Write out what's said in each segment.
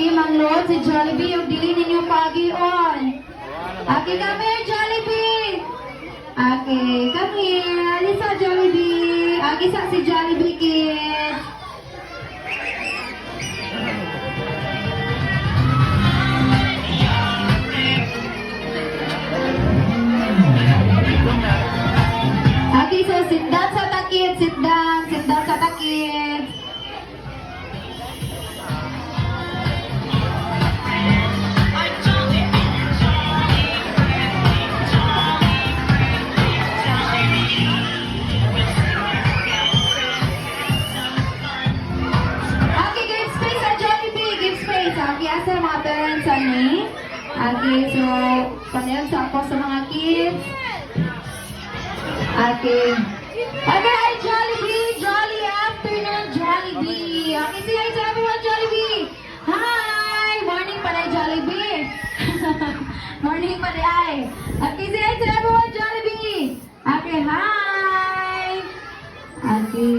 Jollibee, manglod si Jollibee, yung dili ninyo pagion. Okay, come here, Jollibee. Okay, come here. Alisa, Jollibee. Okay, sa si Jollibee, kids. Okay, so sit down sa takid, sit down sa takid. Okay, give space sa Jollibee, give space. Okay, asa mga parents ani? Okay, so panayag sa ako sa mga kids. Okay. Okay, hi Jollibee! Jolly afternoon, Jollibee! Okay, say hi to everyone, Jollibee! Hi! Morning pa na, Jollibee! Morning pa na, ay! Okay, say hi to everyone, Jollibee! Okay, hi! Okay.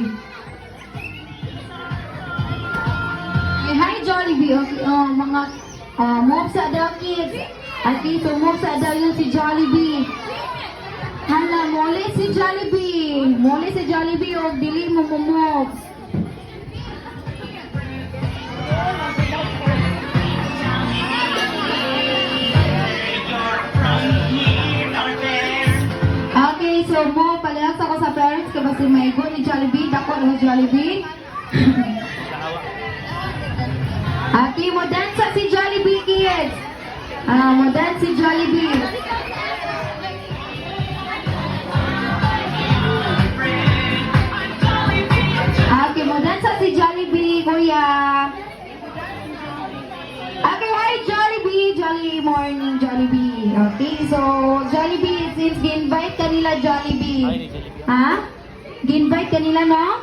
Okay, hi Jollibee! Okay, mga move sa daw, kids! Okay, so move sa daw yun si Jollibee! Hala, muli si Jollibee. Muli si Jollibee o dili mo mumog. Okay, so mo, palihas ako sa parents kasi may go ni Jollibee. Dako ni Jollibee. Okay, mo dance si Jollibee, kids. Mo dance si Jollibee. Okay, mo-dansa si Jollibee, kuya. Okay, hi Jollibee. Jolly morning, Jollibee. Okay, so Jollibee, since gi-invite kanila Jollibee. Ha? Gi-invite kanila, no?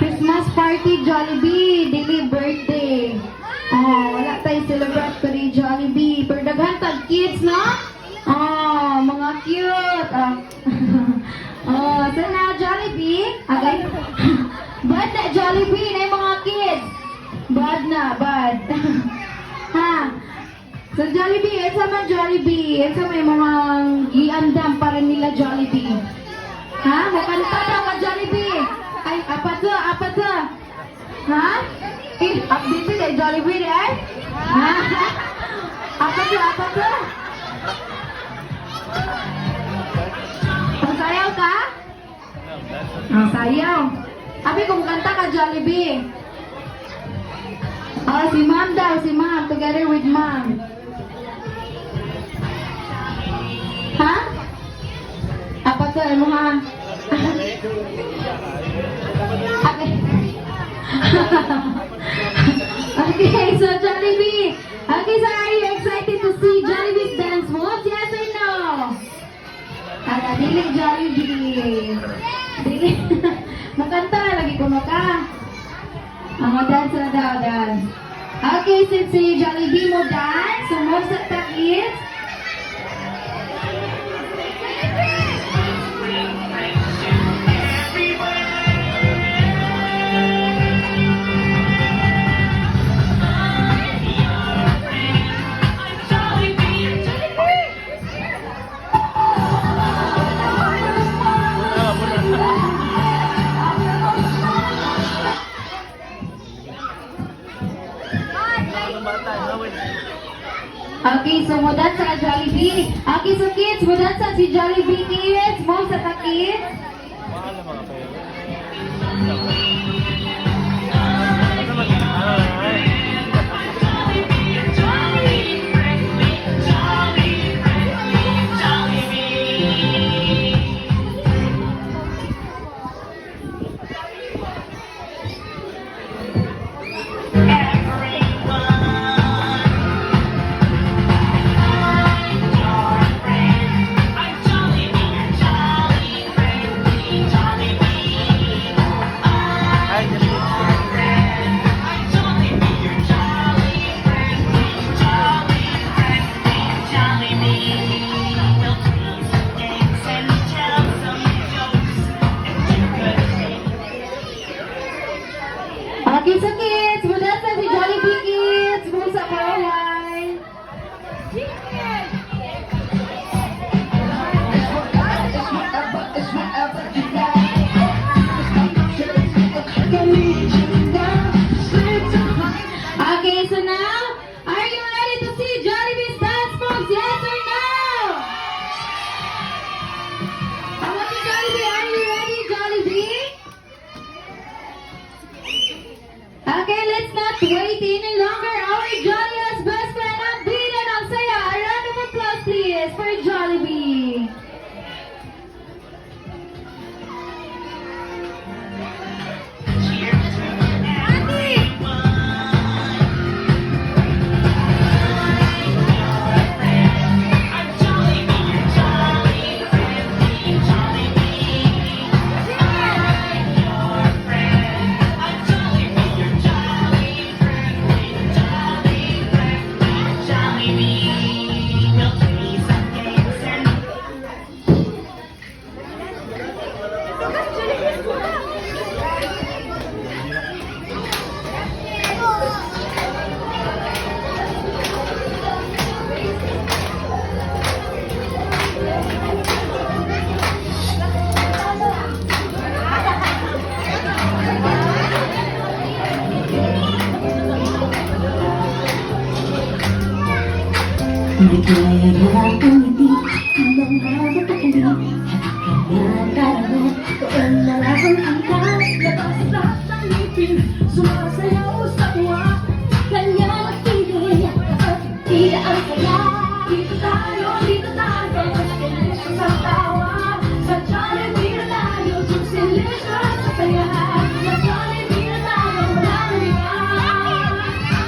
Christmas party, Jollibee. Dili birthday. Wala tayo celebrate ko ni Jollibee. Pero daghan tag kids, no? Mga cute. Sana Jollibee. Okay. Bad na Jollibee na yung mga kids. Bad na, bad. Ha? So Jollibee, esa man Jollibee. Esa may mga giandam para nila Jollibee. Ha? Makanta daw ka Jollibee. Ay, apat to. Ha? Update kay Jollibee eh? Ha? Apat to. Sayaw ka? Sayaw. Abi, kumkanta ka, Jollibee. Si Ma'am daw, si Ma'am, together with Ma'am. Ha? Apa to, mo ha? Okay. Okay, so Jollibee. Okay, so are you excited to see Jollibee's dance moves? Yes or no? Dili Jollibee. Dili. Makanta lagi ko maka. Dance na daw, dance. Okay, since si Jollibee mo dance, so most of the kids. Okay, so mudan sa Jollibee. Okay, so kids, mudan sa si Jollibee, kids. Mo sa kids. waiting any longer. Our Jolly's best friend, ang bida ng saya. A round of applause please for Jollibee. Hindi kaya umiti hanggang habang pakili Kanyang karangan, doon na lang ang hanggang Labas lahat ng ngipin, sumasayaw sa tuwa Kanya nagpili, at tila ang saya Dito tayo, sa tawa Sa Jollibee na tayo, susilip sa saya Sa Jollibee na tayo, wala na iba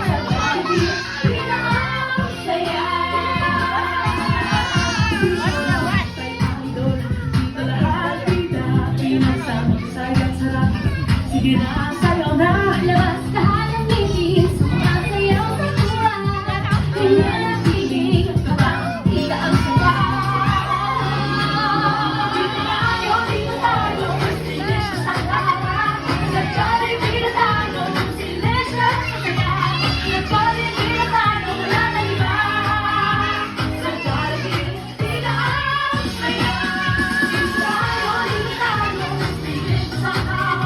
Sa Jollibee, pinakang saya Sige na, sayaw na! Labas lahat ng ngipin, sumasayaw sa tuwa Kanya napiling, habang tila ang saya Dito tayo, silis sa tawa Sa Jollibee na tayo, silis sa saya Sa Jollibee na tayo, wala na iba Sa Jollibee, tila ang saya Dito tayo, silis sa tawa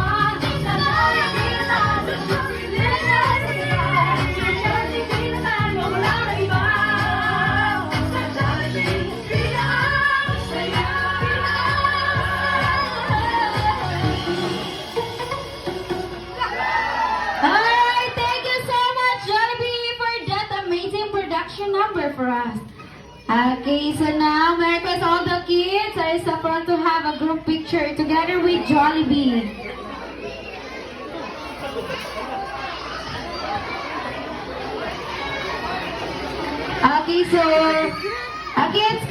Alright, thank you so much, Jollibee, for that amazing production number for us. Okay, so now, may request all the kids are sa front to have a group picture together with Jollibee. Okay, so, kids,